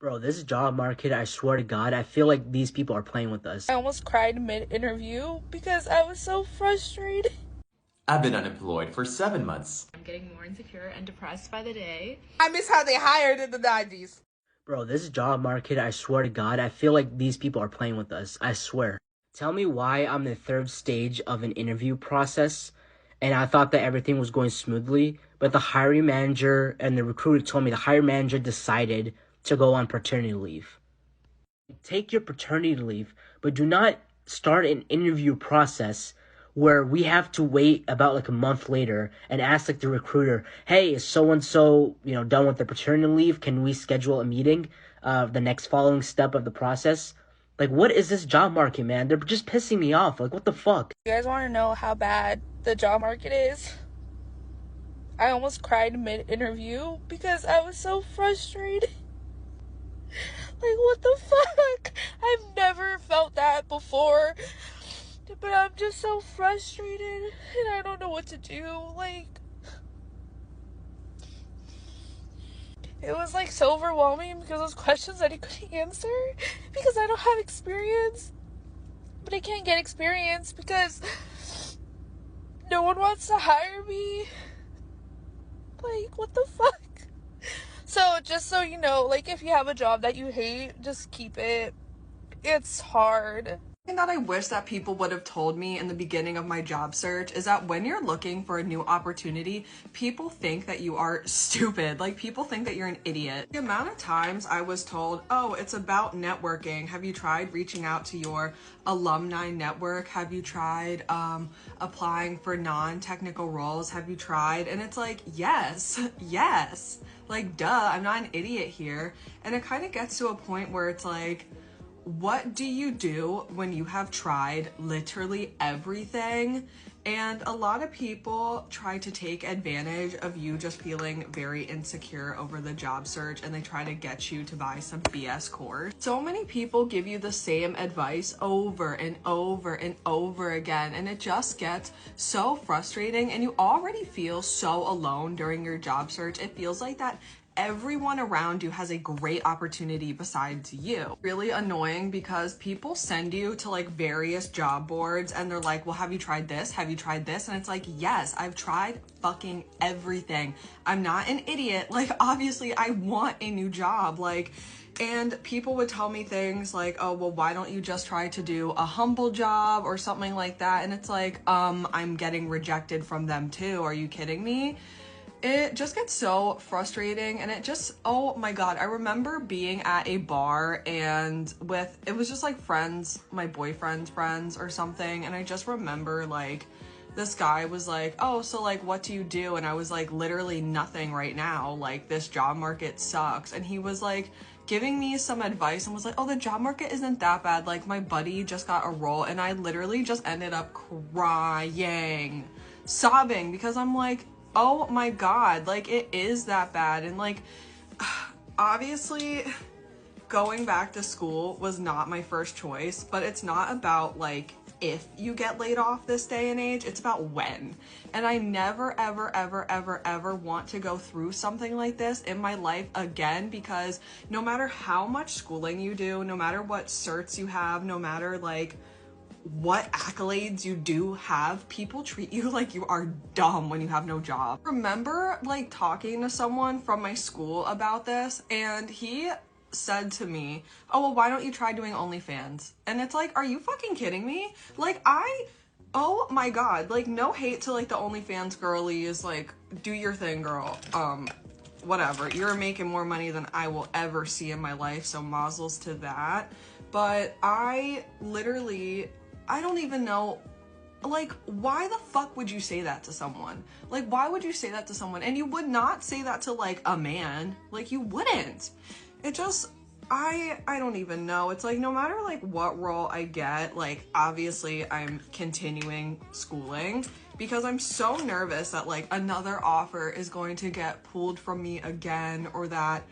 Bro, this job market, I swear to God, I feel like these people are playing with us. I almost cried mid-interview because I was so frustrated. I've been unemployed for 7 months. I'm getting more insecure and depressed by the day. I miss how they hired in the 90s. Bro, this job market, I swear to God, I feel like these people are playing with us. I swear. Tell me why I'm in the third stage of an interview process, and I thought that everything was going smoothly, but the hiring manager and the recruiter told me the hiring manager decided to go on paternity leave. Take your paternity leave, but do not start an interview process where we have to wait about like a month later and ask like the recruiter, hey, is so and so, done with their paternity leave? Can we schedule a meeting? The next following step of the process. Like, what is this job market, man? They're just pissing me off. Like, what the fuck? You guys want to know how bad the job market is? I almost cried mid-interview because I was so frustrated. Like, what the fuck? I've never felt that before. But I'm just so frustrated and I don't know what to do. Like, it was like so overwhelming because those questions that I couldn't answer because I don't have experience. But I can't get experience because no one wants to hire me. Like, what the fuck? So, just so you know, like, if you have a job that you hate, just keep it. It's hard. Thing that I wish that people would have told me in the beginning of my job search is that when you're looking for a new opportunity, people think that you are stupid. Like, people think that you're an idiot. The amount of times I was told, oh, it's about networking. Have you tried reaching out to your alumni network? Have you tried applying for non-technical roles? Have you tried? And it's like, yes. Like, duh, I'm not an idiot here. And it kind of gets to a point where it's like, what do you do when you have tried literally everything? And a lot of people try to take advantage of you just feeling very insecure over the job search, and they try to get you to buy some BS course. So many people give you the same advice over and over and over again, and it just gets so frustrating, and you already feel so alone during your job search. It feels like that everyone around you has a great opportunity besides you. Really annoying because people send you to like various job boards and they're like, well, have you tried this? Have you tried this? And it's like, yes, I've tried fucking everything. I'm not an idiot. Like, obviously I want a new job. Like, and people would tell me things like, oh, well, why don't you just try to do a humble job or something like that? And it's like, I'm getting rejected from them too. Are you kidding me? It just gets so frustrating, and it just, oh my God, I remember being at a bar and it was just like friends, my boyfriend's friends or something, and I just remember like this guy was like, oh, so like what do you do? And I was like, literally nothing right now, like this job market sucks. And he was like giving me some advice and was like, oh, the job market isn't that bad, like my buddy just got a role. And I literally just ended up crying, sobbing, because I'm like, oh my God, like it is that bad. And like, obviously going back to school was not my first choice, but it's not about like if you get laid off this day and age, it's about when. And I never, ever want to go through something like this in my life again, because no matter how much schooling you do, no matter what certs you have, no matter like what accolades you do have, people treat you like you are dumb when you have no job. I remember like talking to someone from my school about this, and he said to me, oh, well, why don't you try doing OnlyFans? And it's like, are you fucking kidding me? Like, oh my God, like no hate to like the OnlyFans girlies, like do your thing, girl. Whatever, you're making more money than I will ever see in my life, so mazzles to that. But I don't even know, like, why the fuck would you say that to someone? Like, why would you say that to someone? And you would not say that to like a man. Like, you wouldn't. It just, I don't even know. It's like, no matter like what role I get, like obviously I'm continuing schooling because I'm so nervous that like another offer is going to get pulled from me again, or that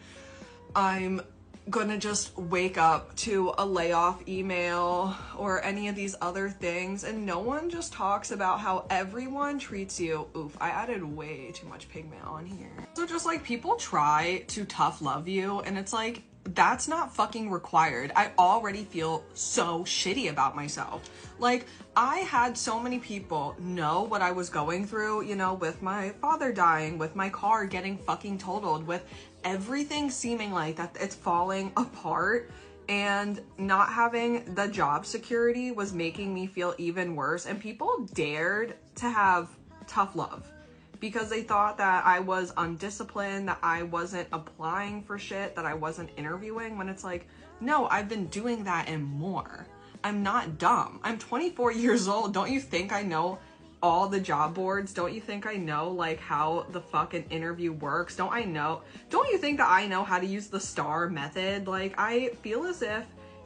I'm gonna just wake up to a layoff email or any of these other things, and no one just talks about how everyone treats you. Oof, I added way too much pigment on here. So just like people try to tough love you, and it's like, that's not fucking required. I already feel so shitty about myself. Like, I had so many people know what I was going through, you know, with my father dying, with my car getting fucking totaled, with everything seeming like that it's falling apart, and not having the job security was making me feel even worse. And people dared to have tough love because they thought that I was undisciplined, that I wasn't applying for shit, that I wasn't interviewing, when it's like, no, I've been doing that and more. I'm not dumb. I'm 24 years old. Don't you think I know all the job boards? Don't you think I know like how the fucking interview works? Don't you think that I know how to use the STAR method? Like, I feel as if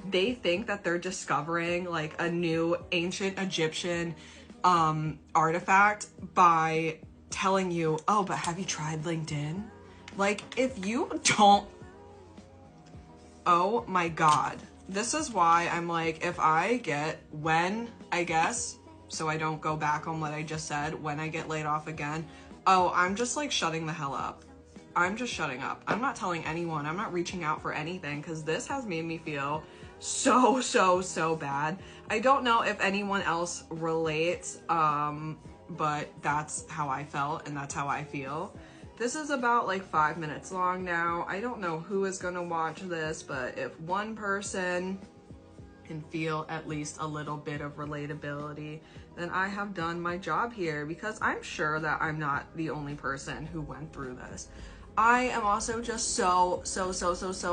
they think that they're discovering like a new ancient Egyptian artifact by telling you, oh, but have you tried LinkedIn? Like, if you don't, oh my God. This is why I'm like, if I get, when, I guess, so I don't go back on what I just said, when I get laid off again, oh, I'm just like shutting the hell up. I'm just shutting up. I'm not telling anyone. I'm not reaching out for anything because this has made me feel so bad. I don't know if anyone else relates, but that's how I felt and that's how I feel. This is about like 5 minutes long now. I don't know who is gonna watch this, but if one person can feel at least a little bit of relatability, then I have done my job here, because I'm sure that I'm not the only person who went through this. I am also just so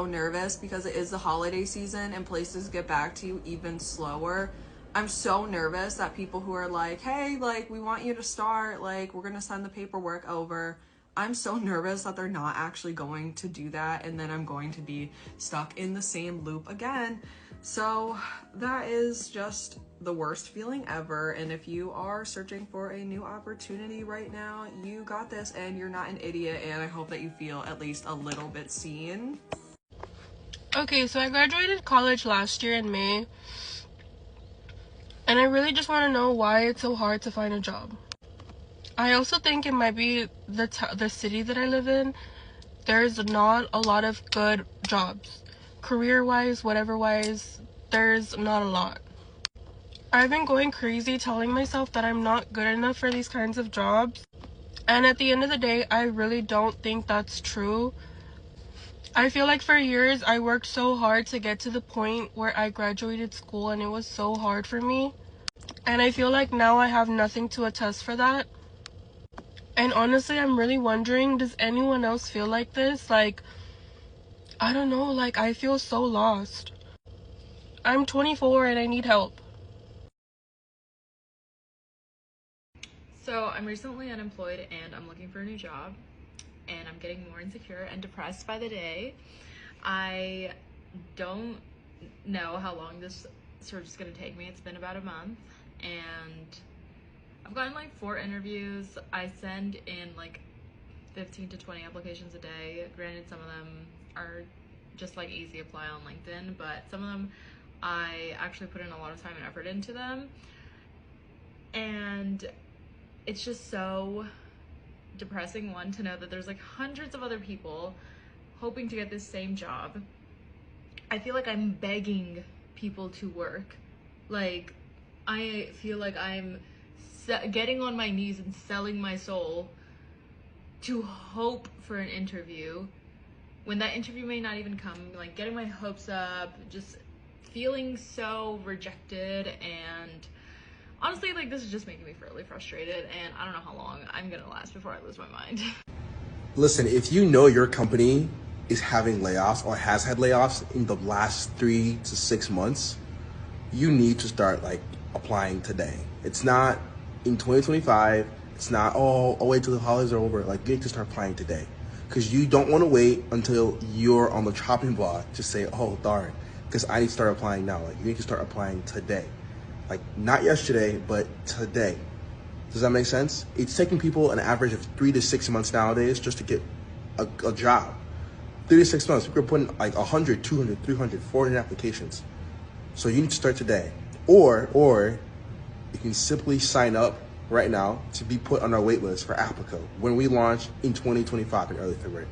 nervous because it is the holiday season and places get back to you even slower. I'm so nervous that people who are like, hey, like, we want you to start, like, we're gonna send the paperwork over. I'm so nervous that they're not actually going to do that, and then I'm going to be stuck in the same loop again. So that is just the worst feeling ever. And if you are searching for a new opportunity right now, you got this and you're not an idiot, and I hope that you feel at least a little bit seen. Okay, so I graduated college last year in May, and I really just want to know why it's so hard to find a job. I also think it might be the city that I live in. There's not a lot of good jobs. Career-wise, whatever-wise, there's not a lot. I've been going crazy telling myself that I'm not good enough for these kinds of jobs. And at the end of the day, I really don't think that's true. I feel like for years, I worked so hard to get to the point where I graduated school, and it was so hard for me. And I feel like now I have nothing to attest for that. And honestly, I'm really wondering, does anyone else feel like this? Like, I don't know, like, I feel so lost. I'm 24 and I need help. So I'm recently unemployed and I'm looking for a new job, and I'm getting more insecure and depressed by the day. I don't know how long this search is going to take me. It's been about a month, and I've gotten like 4 interviews. I send in like 15 to 20 applications a day. Granted, some of them are just like easy apply on LinkedIn, but some of them I actually put in a lot of time and effort into them. And it's just so depressing, one, to know that there's like hundreds of other people hoping to get this same job. I feel like I'm begging people to work. Like, I feel like I'm getting on my knees and selling my soul to hope for an interview when that interview may not even come. Like, getting my hopes up, just feeling so rejected, and honestly, like, this is just making me really frustrated, and I don't know how long I'm gonna last before I lose my mind. Listen, if you know your company is having layoffs or has had layoffs in the last 3 to 6 months, you need to start like applying today. It's not in 2025. It's not, oh, I'll wait till the holidays are over. Like, you need to start applying today, because you don't want to wait until you're on the chopping block to say, oh, darn, because I need to start applying now. Like, you need to start applying today. Like, not yesterday, but today. Does that make sense? It's taking people an average of 3 to 6 months nowadays just to get a job. 3 to 6 months. We're putting like 100, 200, 300, 400 applications. So you need to start today. Or you can simply sign up right now to be put on our wait list for Applico when we launch in 2025 in early February.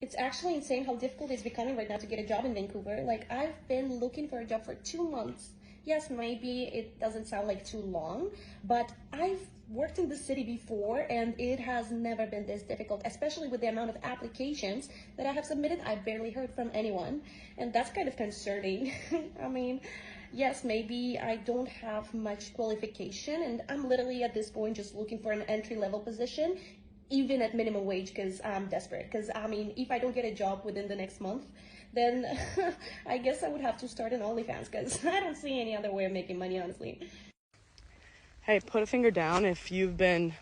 It's actually insane how difficult it's becoming right now to get a job in Vancouver. Like, I've been looking for a job for 2 months. Yes, maybe it doesn't sound like too long, but I've worked in the city before and it has never been this difficult, especially with the amount of applications that I have submitted. I barely heard from anyone, and that's kind of concerning. I mean, yes, maybe I don't have much qualification, and I'm literally at this point just looking for an entry-level position, even at minimum wage, because I'm desperate. Because, I mean, if I don't get a job within the next month, then I guess I would have to start an OnlyFans, because I don't see any other way of making money, honestly. Hey, put a finger down if you've been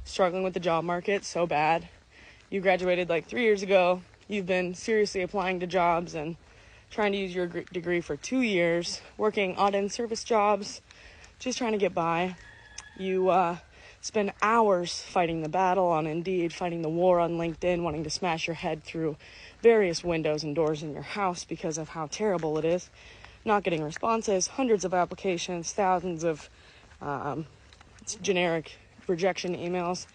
struggling with the job market so bad. You graduated like 3 years ago. You've been seriously applying to jobs and trying to use your degree for 2 years, working odd-end service jobs, just trying to get by. You spend hours fighting the battle on Indeed, fighting the war on LinkedIn, wanting to smash your head through various windows and doors in your house because of how terrible it is. Not getting responses, hundreds of applications, thousands of generic rejection emails.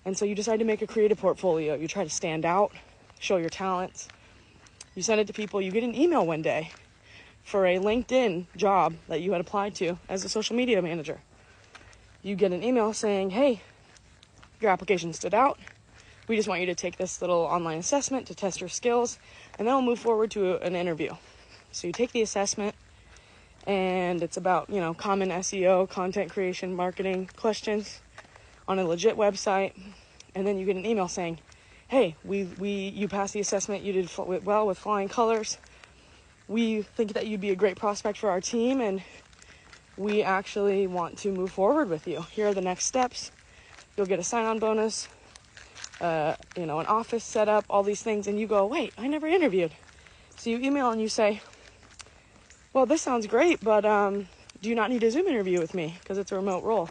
And so you decide to make a creative portfolio. You try to stand out, show your talents. You send it to people. You get an email one day for a LinkedIn job that you had applied to as a social media manager. You get an email saying, hey, your application stood out. We just want you to take this little online assessment to test your skills, and then we'll move forward to an interview. So you take the assessment, and it's about, common SEO, content creation, marketing questions on a legit website. And then you get an email saying, hey, you passed the assessment, you did well with flying colors. We think that you'd be a great prospect for our team, and we actually want to move forward with you. Here are the next steps. You'll get a sign-on bonus, an office set up, all these things. And you go, wait, I never interviewed. So you email and you say, well, this sounds great, but do you not need a Zoom interview with me because it's a remote role?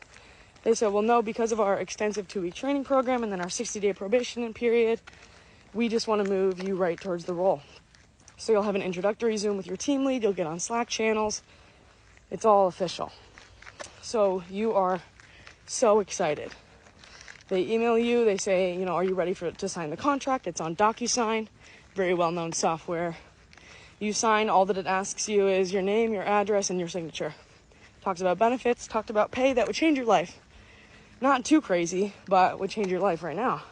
They said, well, no, because of our extensive 2-week training program and then our 60-day probation period, we just want to move you right towards the role. So you'll have an introductory Zoom with your team lead. You'll get on Slack channels. It's all official. So you are so excited. They email you. They say, are you ready to sign the contract? It's on DocuSign, very well-known software. You sign. All that it asks you is your name, your address, and your signature. Talks about benefits, talked about pay that would change your life. Not too crazy, but would change your life right now.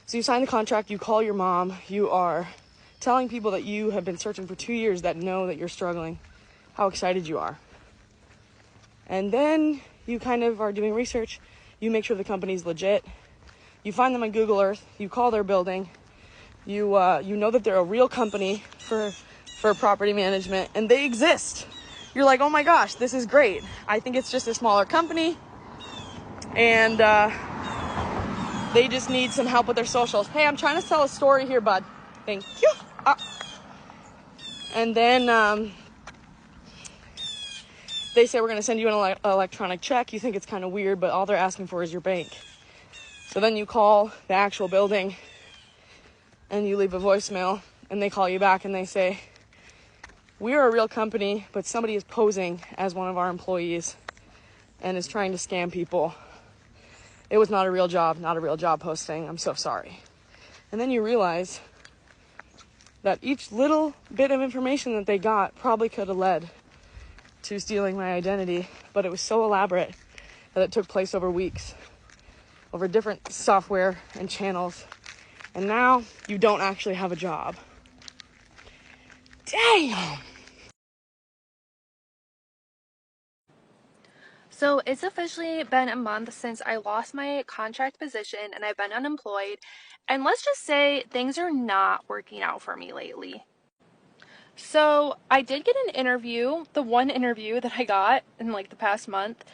So you sign the contract, you call your mom, you are telling people that you have been searching for 2 years that know that you're struggling, how excited you are. And then you kind of are doing research. You make sure the company's legit. You find them on Google Earth. You call their building. You know that they're a real company for property management, and they exist. You're like, oh my gosh, this is great. I think it's just a smaller company, and they just need some help with their socials. Hey, I'm trying to sell a story here, bud. Thank you. And then they say, we're going to send you an electronic check. You think it's kind of weird, but all they're asking for is your bank. So then you call the actual building and you leave a voicemail, and they call you back and they say, we are a real company, but somebody is posing as one of our employees and is trying to scam people. It was not a real job posting. I'm so sorry. And then you realize that each little bit of information that they got probably could have led to stealing my identity, but it was so elaborate that it took place over weeks, over different software and channels, and now you don't actually have a job. Damn! So it's officially been a month since I lost my contract position and I've been unemployed. And let's just say things are not working out for me lately. So I did get an interview, the one interview that I got in like the past month,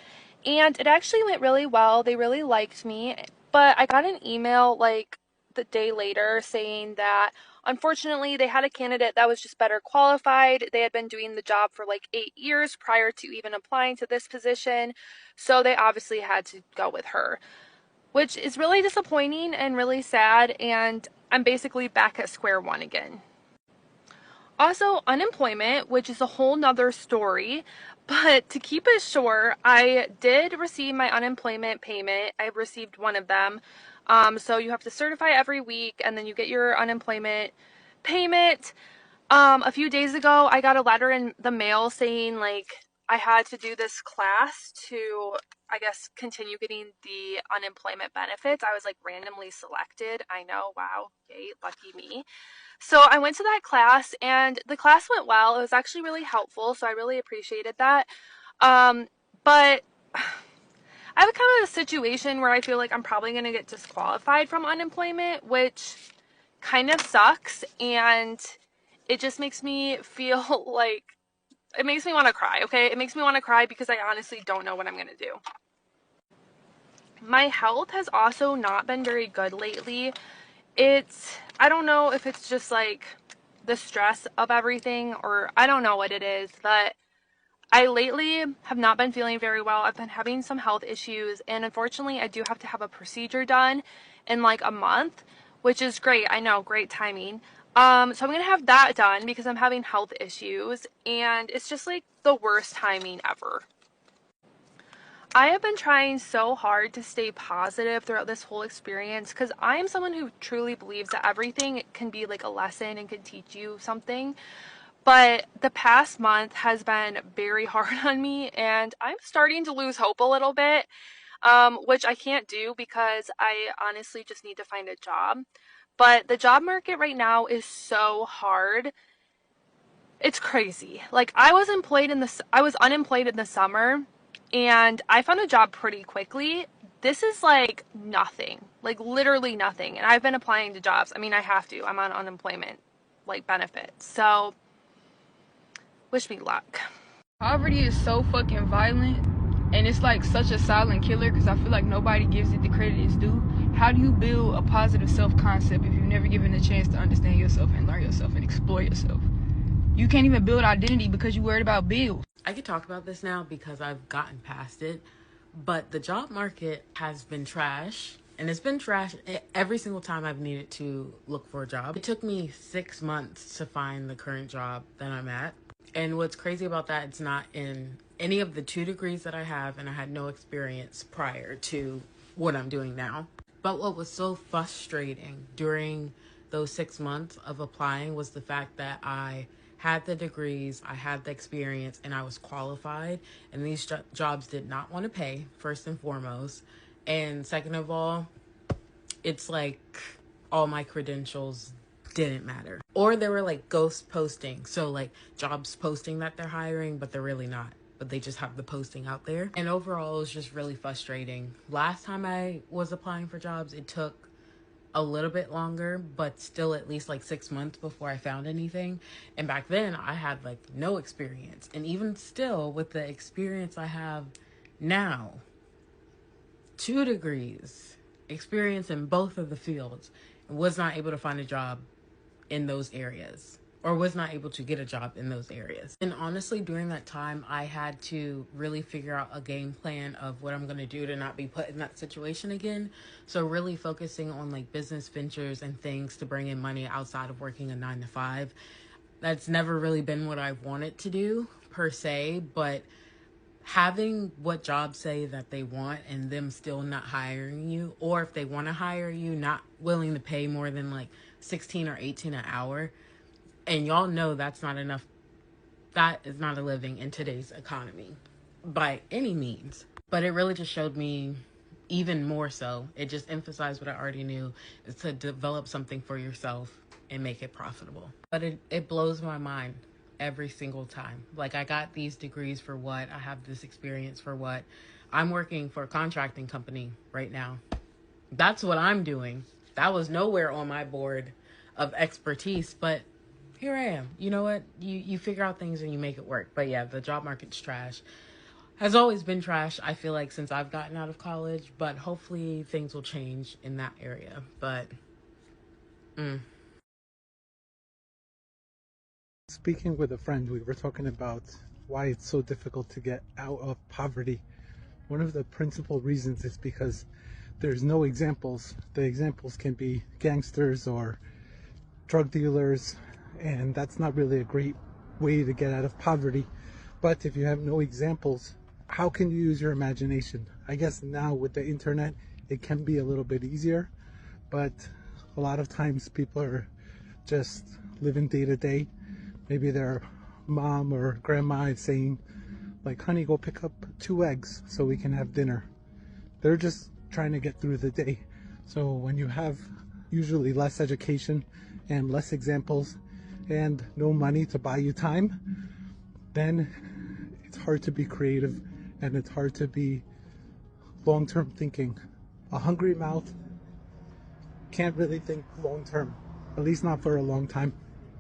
and it actually went really well. They really liked me, but I got an email like the day later saying that unfortunately they had a candidate that was just better qualified. They had been doing the job for like 8 years prior to even applying to this position, so they obviously had to go with her, which is really disappointing and really sad, and I'm basically back at square one again. Also, unemployment, which is a whole nother story, but to keep it short, I did receive my unemployment payment. I received one of them. So you have to certify every week, and then you get your unemployment payment. A few days ago, I got a letter in the mail saying, like, I had to do this class to, I guess, continue getting the unemployment benefits. I was, like, randomly selected. I know, wow, yay, lucky me. So I went to that class, and the class went well. It was actually really helpful, so I really appreciated that. But I have kind of a situation where I feel like I'm probably going to get disqualified from unemployment, which kind of sucks, and it just makes me feel like, it makes me want to cry, okay? It makes me want to cry because I honestly don't know what I'm going to do. My health has also not been very good lately. I don't know if it's just like the stress of everything, or I don't know what it is, but I lately have not been feeling very well. I've been having some health issues, and unfortunately I do have to have a procedure done in like a month, which is great. I know, great timing. So I'm going to have that done because I'm having health issues, and it's just like the worst timing ever. I have been trying so hard to stay positive throughout this whole experience because I am someone who truly believes that everything can be like a lesson and can teach you something. But the past month has been very hard on me, and I'm starting to lose hope a little bit, which I can't do because I honestly just need to find a job. But the job market right now is so hard. It's crazy. Like, I was unemployed in the summer, and I found a job pretty quickly. This is like nothing, like literally nothing. And I've been applying to jobs. I mean, I have to. I'm on unemployment like benefits. So wish me luck. Poverty is so fucking violent, and it's like such a silent killer because I feel like nobody gives it the credit it's due. How do you build a positive self-concept if you've never given a chance to understand yourself and learn yourself and explore yourself? You can't even build identity because you're worried about bills. I could talk about this now because I've gotten past it, but the job market has been trash, and it's been trash every single time I've needed to look for a job. It took me 6 months to find the current job that I'm at. And what's crazy about that, it's not in any of the 2 degrees that I have, and I had no experience prior to what I'm doing now. But what was so frustrating during those 6 months of applying was the fact that I had the degrees, I had the experience, and I was qualified, and these jobs did not want to pay, first and foremost. And second of all, it's like all my credentials didn't matter. Or they were like ghost posting, so like jobs posting that they're hiring, but they're really not, but they just have the posting out there. And overall, it was just really frustrating. Last time I was applying for jobs, it took a little bit longer, but still at least like 6 months before I found anything. And back then I had like no experience. And even still, with the experience I have now, 2 degrees, experience in both of the fields, and was not able to find a job in those areas, or was not able to get a job in those areas. And honestly, during that time, I had to really figure out a game plan of what I'm going to do to not be put in that situation again. So really focusing on like business ventures and things to bring in money outside of working a 9-to-5. That's never really been what I wanted to do per se, but having what jobs say that they want and them still not hiring you, or if they want to hire you, not willing to pay more than like 16 or 18 an hour. And y'all know that's not enough. That is not a living in today's economy by any means. But it really just showed me even more so. It just emphasized what I already knew, is to develop something for yourself and make it profitable. But it blows my mind every single time. Like, I got these degrees for what? I have this experience for what? I'm working for a contracting company right now. That's what I'm doing. That was nowhere on my board of expertise, but here I am. You know what? You figure out things and you make it work. But yeah, the job market's trash. Has always been trash, I feel like, since I've gotten out of college, but hopefully things will change in that area. But Speaking with a friend, we were talking about why it's so difficult to get out of poverty. One of the principal reasons is because there's no examples. The examples can be gangsters or drug dealers, and that's not really a great way to get out of poverty. But if you have no examples, how can you use your imagination? I guess now with the internet, it can be a little bit easier, but a lot of times people are just living day to day. Maybe their mom or grandma is saying, like, honey, go pick up 2 eggs so we can have dinner. They're just trying to get through the day. So when you have usually less education and less examples and no money to buy you time, then it's hard to be creative and it's hard to be long-term thinking. A hungry mouth can't really think long-term, at least not for a long time.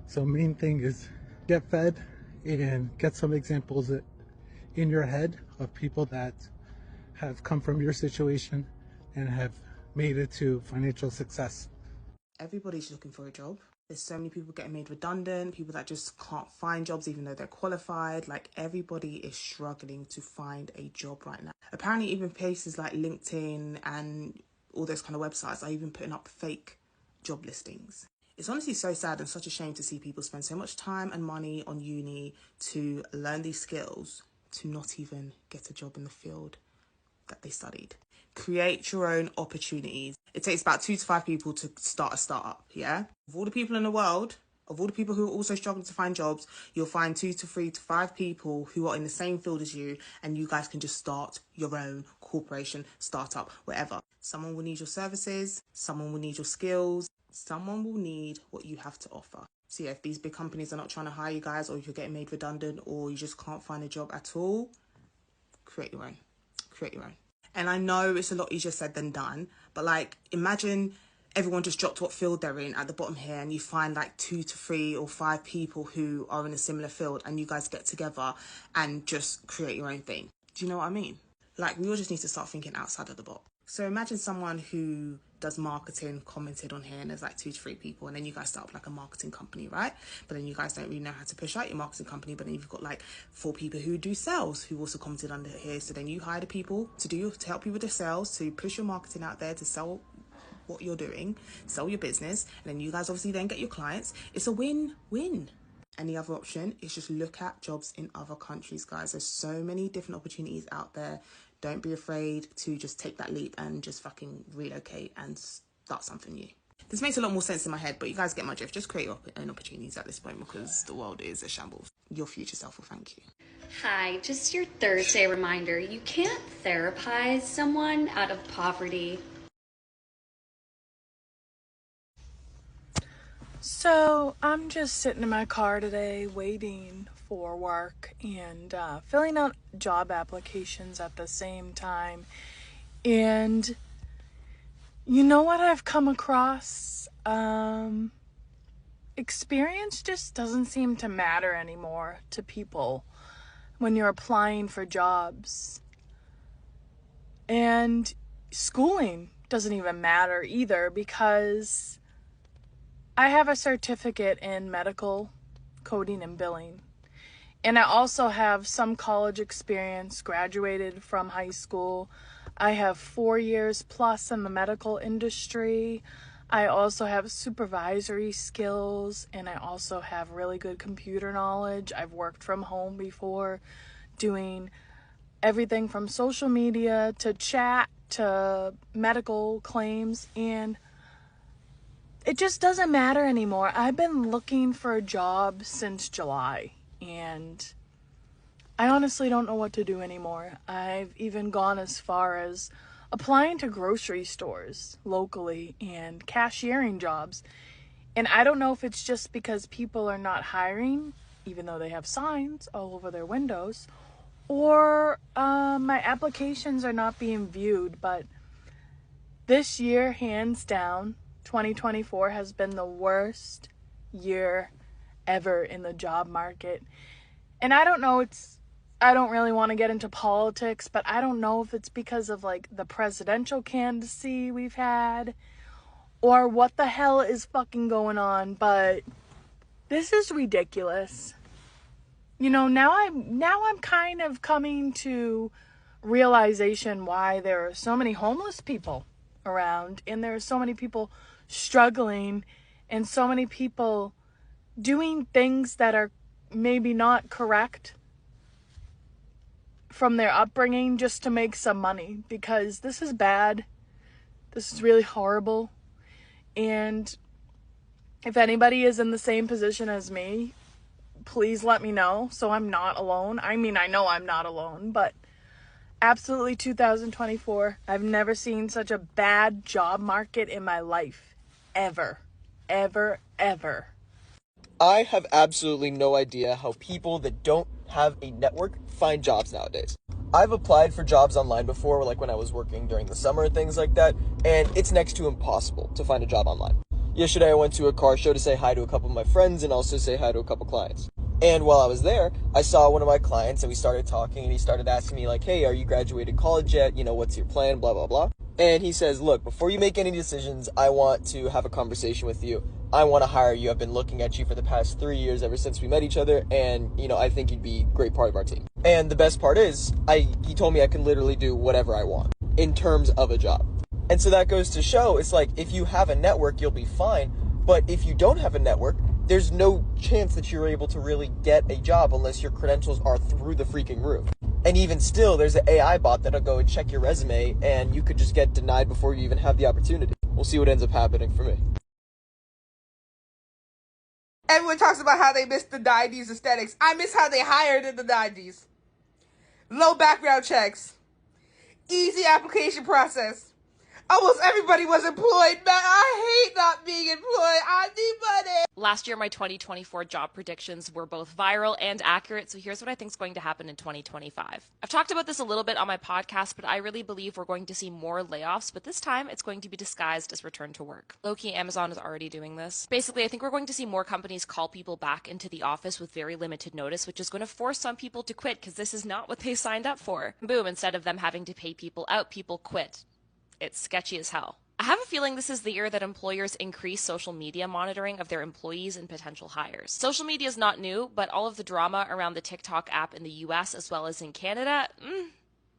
So main thing is get fed and get some examples in your head of people that have come from your situation and have made it to financial success. Everybody's looking for a job. There's so many people getting made redundant, people that just can't find jobs even though they're qualified. Like, everybody is struggling to find a job right now. Apparently even places like LinkedIn and all those kind of websites are even putting up fake job listings. It's honestly so sad and such a shame to see people spend so much time and money on uni to learn these skills to not even get a job in the field that they studied. Create your own opportunities. It takes about 2 to 5 people to start a startup, yeah? Of all the people in the world, of all the people who are also struggling to find jobs, you'll find 2 to 3 to 5 people who are in the same field as you, and you guys can just start your own corporation, startup, whatever. Someone will need your services, someone will need your skills, someone will need what you have to offer. So yeah, if these big companies are not trying to hire you guys, or you're getting made redundant, or you just can't find a job at all, create your own. Create your own. And I know it's a lot easier said than done, but like, imagine everyone just dropped what field they're in at the bottom here, and you find like 2 to 3 or 5 people who are in a similar field, and you guys get together and just create your own thing. Do you know what I mean? Like, we all just need to start thinking outside of the box. So imagine someone who does marketing commented on here, and there's like 2 to 3 people, and then you guys start up like a marketing company, right? But then you guys don't really know how to push out your marketing company, but then you've got like 4 people who do sales who also commented under here. So then you hire the people to help you with the sales, to push your marketing out there, to sell what you're doing, sell your business, and then you guys obviously then get your clients. It's a win-win. And the other option is just look at jobs in other countries, guys. There's so many different opportunities out there. Don't be afraid to just take that leap and just fucking relocate and start something new. This makes a lot more sense in my head, but you guys get my drift. Just create your own opportunities at this point, because the world is a shambles. Your future self will thank you. Hi, just your Thursday reminder. You can't therapize someone out of poverty. So I'm just sitting in my car today waiting for work and filling out job applications at the same time. And you know what I've come across? Experience just doesn't seem to matter anymore to people when you're applying for jobs. And schooling doesn't even matter either, because I have a certificate in medical coding and billing. And I also have some college experience, graduated from high school. I have 4 years plus in the medical industry. I also have supervisory skills, and I also have really good computer knowledge. I've worked from home before, doing everything from social media to chat to medical claims, and it just doesn't matter anymore. I've been looking for a job since July, and I honestly don't know what to do anymore. I've even gone as far as applying to grocery stores locally and cashiering jobs. And I don't know if it's just because people are not hiring, even though they have signs all over their windows, or my applications are not being viewed. But this year, hands down, 2024 has been the worst year ever in the job market. And I don't know, I don't really want to get into politics, but I don't know if it's because of like the presidential candidacy we've had or what the hell is fucking going on, but this is ridiculous. You know, now I'm kind of coming to realization why there are so many homeless people around, and there are so many people struggling, and so many people doing things that are maybe not correct from their upbringing just to make some money, because this is bad. This is really horrible. And if anybody is in the same position as me, please let me know so I'm not alone. I mean, I know I'm not alone, but absolutely 2024. I've never seen such a bad job market in my life. Ever. Ever. I have absolutely no idea how people that don't have a network find jobs nowadays. I've applied for jobs online before, like when I was working during the summer and things like that, and it's next to impossible to find a job online. Yesterday I went to a car show to say hi to a couple of my friends and also say hi to a couple clients. And while I was there, I saw one of my clients and we started talking and he started asking me like, hey, are you graduated college yet? You know, what's your plan? Blah, blah, blah. And he says, look, before you make any decisions, I want to have a conversation with you. I want to hire you. I've been looking at you for the past 3 years ever since we met each other. And, you know, I think you'd be a great part of our team. And the best part is he told me I can literally do whatever I want in terms of a job. And so that goes to show it's like if you have a network, you'll be fine. But if you don't have a network, there's no chance that you're able to really get a job unless your credentials are through the freaking roof. And even still, there's an AI bot that'll go and check your resume and you could just get denied before you even have the opportunity. We'll see what ends up happening for me. Everyone talks about how they miss the 90s aesthetics. I miss how they hired in the 90s. Low background checks. Easy application process. Almost everybody was employed, man. I hate not being employed. I need money. Last year, my 2024 job predictions were both viral and accurate, so here's what I think is going to happen in 2025. I've talked about this a little bit on my podcast, but I really believe we're going to see more layoffs, but this time it's going to be disguised as return to work. Low-key, Amazon is already doing this. Basically, I think we're going to see more companies call people back into the office with very limited notice, which is going to force some people to quit because this is not what they signed up for. Boom, instead of them having to pay people out, people quit. It's sketchy as hell. I have a feeling this is the year that employers increase social media monitoring of their employees and potential hires. Social media is not new, but all of the drama around the TikTok app in the US as well as in Canada,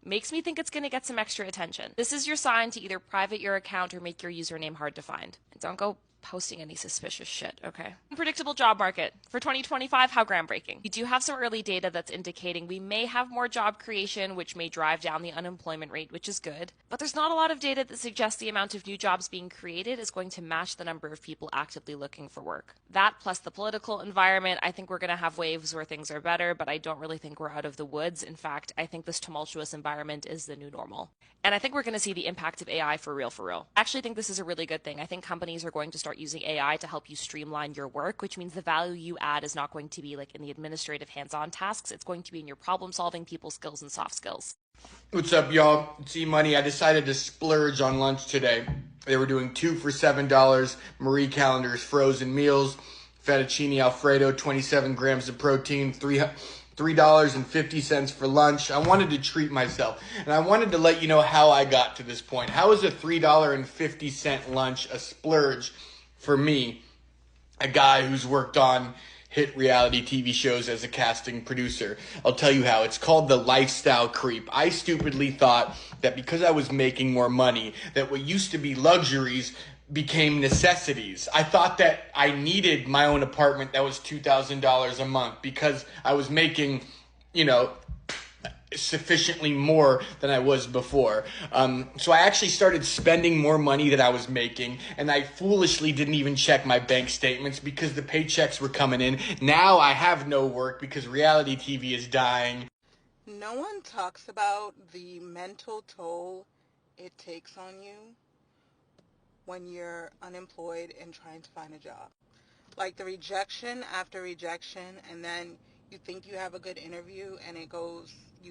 makes me think it's going to get some extra attention. This is your sign to either private your account or make your username hard to find. And don't go posting any suspicious shit, okay? Unpredictable job market. For 2025, how groundbreaking. We do have some early data that's indicating we may have more job creation, which may drive down the unemployment rate, which is good. But there's not a lot of data that suggests the amount of new jobs being created is going to match the number of people actively looking for work. That plus the political environment, I think we're going to have waves where things are better, but I don't really think we're out of the woods. In fact, I think this tumultuous environment is the new normal. And I think we're going to see the impact of AI for real. I actually think this is a really good thing. I think companies are going to start using AI to help you streamline your work, which means the value you add is not going to be like in the administrative hands-on tasks. It's going to be in your problem solving, people skills, and soft skills. What's up, y'all? It's E-Money. I decided to splurge on lunch today. They were doing 2 for $7. Marie Callender's frozen meals, fettuccine Alfredo, 27 grams of protein, $3.50 for lunch. I wanted to treat myself, and I wanted to let you know how I got to this point. How is a $3.50 lunch a splurge for me, a guy who's worked on hit reality TV shows as a casting producer? I'll tell you how. It's called the lifestyle creep. I stupidly thought that because I was making more money, that what used to be luxuries became necessities. I thought that I needed my own apartment that was $2,000 a month because I was making, sufficiently more than I was before. So I actually started spending more money than I was making, and I foolishly didn't even check my bank statements because the paychecks were coming in. Now I have no work because reality TV is dying. No one talks about the mental toll it takes on you when you're unemployed and trying to find a job. Like the rejection after rejection, and then you think you have a good interview and you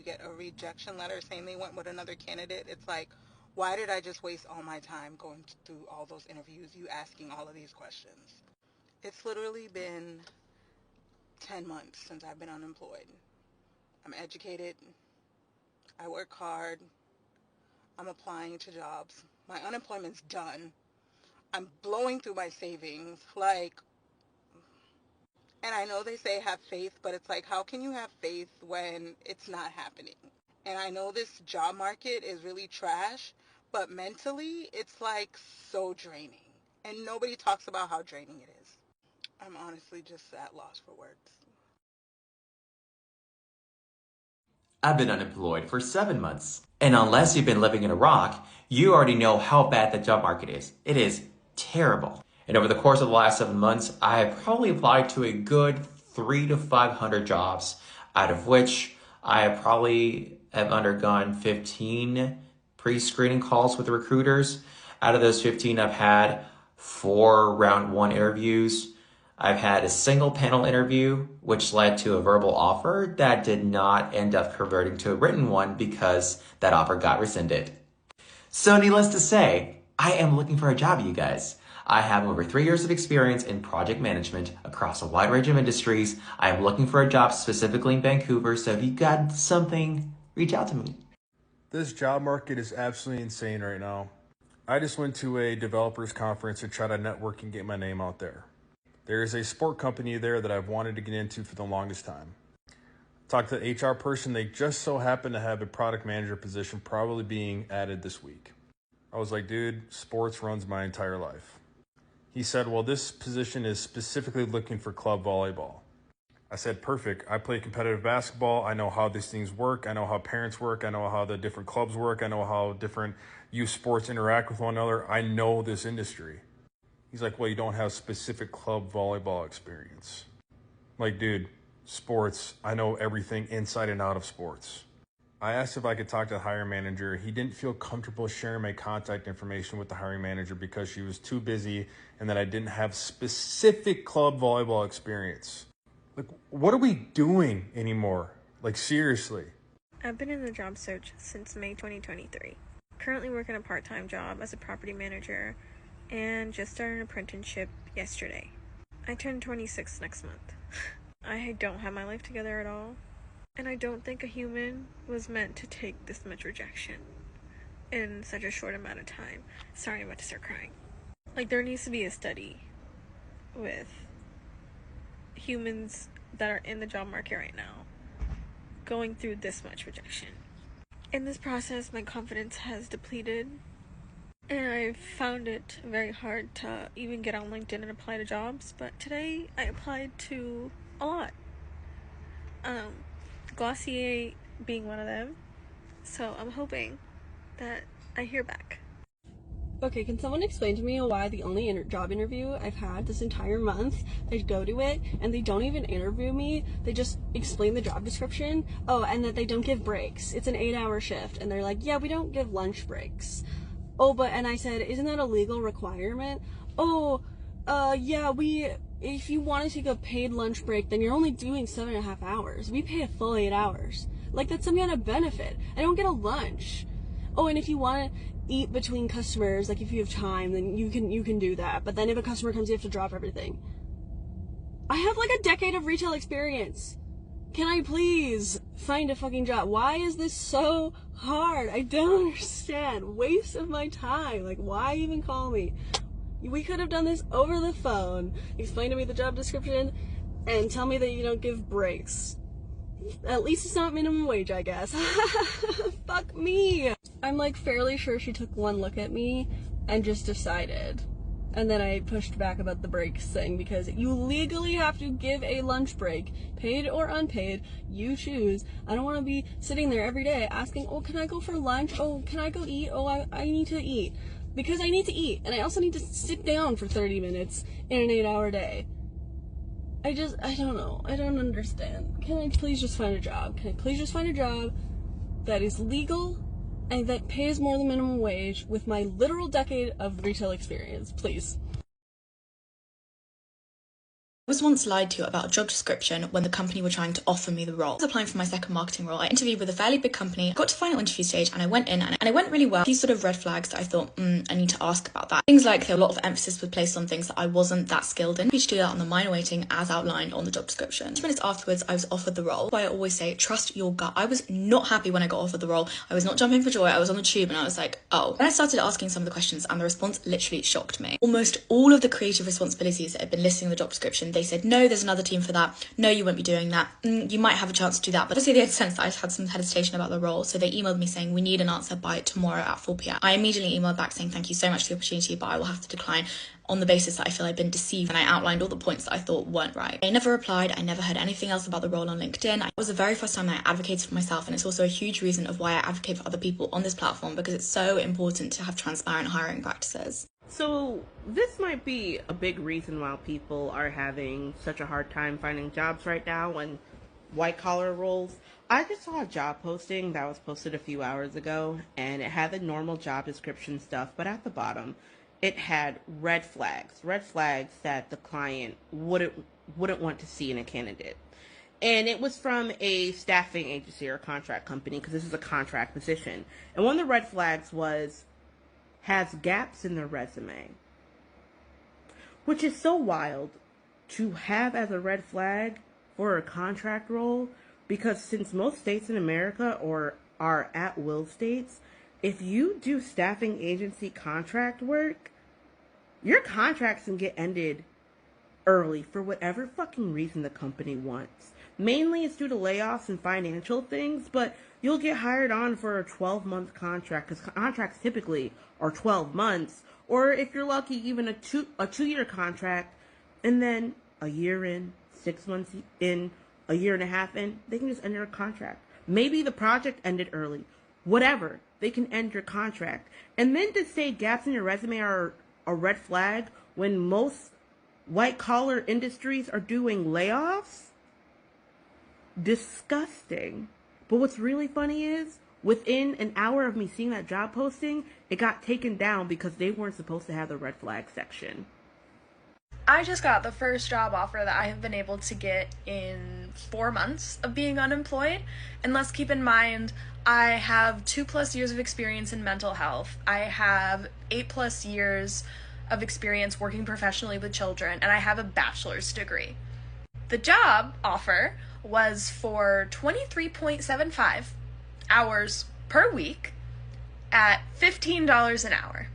get a rejection letter saying they went with another candidate. It's like, why did I just waste all my time going through all those interviews, you asking all of these questions? It's literally been 10 months since I've been unemployed. I'm educated. I work hard. I'm applying to jobs. My unemployment's done. I'm blowing through my savings, and I know they say have faith, but it's like, how can you have faith when it's not happening? And I know this job market is really trash, but mentally, it's so draining. And nobody talks about how draining it is. I'm honestly just at loss for words. I've been unemployed for 7 months. And unless you've been living in Iraq, you already know how bad the job market is. It is terrible. And over the course of the last 7 months, I have probably applied to a good 300 to 500 jobs, out of which I probably have undergone 15 pre-screening calls with recruiters. Out of those 15, I've had 4 round 1 interviews. I've had a single panel interview, which led to a verbal offer that did not end up converting to a written one because that offer got rescinded. So needless to say, I am looking for a job, you guys. I have over 3 years of experience in project management across a wide range of industries. I am looking for a job specifically in Vancouver, so if you got something, reach out to me. This job market is absolutely insane right now. I just went to a developers conference to try to network and get my name out there. There is a sport company there that I've wanted to get into for the longest time. Talked to the HR person, they just so happen to have a product manager position probably being added this week. I was like, dude, sports runs my entire life. He said, well, this position is specifically looking for club volleyball. I said, perfect. I play competitive basketball. I know how these things work. I know how parents work. I know how the different clubs work. I know how different youth sports interact with one another. I know this industry. He's like, well, you don't have specific club volleyball experience. I'm like, dude, sports, I know everything inside and out of sports. I asked if I could talk to the hiring manager. He didn't feel comfortable sharing my contact information with the hiring manager because she was too busy and that I didn't have specific club volleyball experience. Like, what are we doing anymore? Like, seriously. I've been in the job search since May 2023. Currently working a part-time job as a property manager and just started an apprenticeship yesterday. I turn 26 next month. I don't have my life together at all. And I don't think a human was meant to take this much rejection in such a short amount of time. Sorry, I'm about to start crying. Like, there needs to be a study with humans that are in the job market right now going through this much rejection. In this process, my confidence has depleted, and I've found it very hard to even get on LinkedIn and apply to jobs, but today I applied to a lot. Glossier being one of them, so I'm hoping that I hear back. Okay, can someone explain to me why the only job interview I've had this entire month, I go to it and they don't even interview me, they just explain the job description, oh, and that they don't give breaks. It's an 8-hour shift, and they're like, yeah, we don't give lunch breaks. Oh, but, and I said, isn't that a legal requirement? Oh, yeah, if you want to take a paid lunch break, then you're only doing 7.5 hours. We pay a full 8 hours. Like, that's some kind of benefit. I don't get a lunch. Oh, and if you want to eat between customers, like if you have time, then you can do that. But then if a customer comes, you have to drop everything. I have like a decade of retail experience. Can I please find a fucking job? Why is this so hard? I don't understand. Waste of my time. Like, why even call me? We could have done this over the phone. Explain to me the job description and tell me that you don't give breaks. At least it's not minimum wage, I guess. Fuck me. I'm like fairly sure she took one look at me and just decided. And then I pushed back about the breaks thing because you legally have to give a lunch break, paid or unpaid, you choose. I don't want to be sitting there every day asking, oh, can I go for lunch? Oh, can I go eat? Oh, I need to eat. Because I need to eat, and I also need to sit down for 30 minutes in an 8-hour day. I don't know. I don't understand. Can I please just find a job? Can I please just find a job that is legal and that pays more than minimum wage with my literal decade of retail experience, please? I was once lied to about a job description when the company were trying to offer me the role. I was applying for my second marketing role. I interviewed with a fairly big company, got to final interview stage, and I went in and it went really well. A few sort of red flags that I thought, I need to ask about that. Things like a lot of emphasis was placed on things that I wasn't that skilled in. We should do that on the minor waiting as outlined on the job description. 2 minutes afterwards, I was offered the role. I always say, trust your gut. I was not happy when I got offered the role. I was not jumping for joy. I was on the tube and I was like, oh. Then I started asking some of the questions and the response literally shocked me. Almost all of the creative responsibilities that had been listed in the job description, they said, no, there's another team for that. No, you won't be doing that. You might have a chance to do that. But obviously they had sensed that I had some hesitation about the role, so they emailed me saying we need an answer by tomorrow at 4 p.m. I immediately emailed back saying thank you so much for the opportunity, but I will have to decline on the basis that I feel I've been deceived, and I outlined all the points that I thought weren't right. I never replied. I never heard anything else about the role on LinkedIn. It was the very first time that I advocated for myself, and it's also a huge reason of why I advocate for other people on this platform, because it's so important to have transparent hiring practices. So this might be a big reason why people are having such a hard time finding jobs right now and white collar roles. I just saw a job posting that was posted a few hours ago, and it had the normal job description stuff, but at the bottom it had red flags that the client wouldn't want to see in a candidate. And it was from a staffing agency or contract company, because this is a contract position. And one of the red flags was, has gaps in their resume. Which is so wild to have as a red flag for a contract role, because since most states in America are at-will states, if you do staffing agency contract work, your contracts can get ended early for whatever fucking reason the company wants. Mainly it's due to layoffs and financial things, but you'll get hired on for a 12-month contract, because contracts typically are 12 months, or if you're lucky, even a two-year contract, and then a year in, 6 months in, a year and a half in, they can just end your contract. Maybe the project ended early. Whatever. They can end your contract. And then to say gaps in your resume are a red flag when most white-collar industries are doing layoffs? Disgusting. But what's really funny is, within an hour of me seeing that job posting, it got taken down because they weren't supposed to have the red flag section. I just got the first job offer that I have been able to get in 4 months of being unemployed. And let's keep in mind, I have 2+ years of experience in mental health. I have 8+ years of experience working professionally with children, and I have a bachelor's degree. The job offer was for 23.75 hours per week at $15 an hour.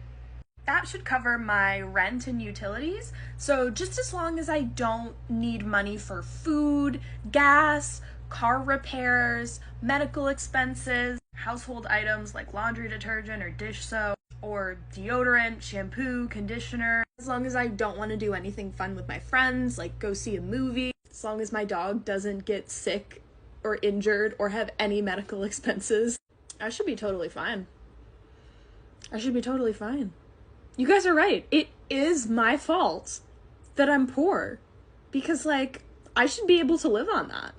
That should cover my rent and utilities, so just as long as I don't need money for food, gas, car repairs, medical expenses, household items like laundry detergent or dish soap, or deodorant, shampoo, conditioner, as long as I don't want to do anything fun with my friends, like go see a movie, as long as my dog doesn't get sick or injured or have any medical expenses, I should be totally fine. I should be totally fine. You guys are right. It is my fault that I'm poor. Because, like, I should be able to live on that.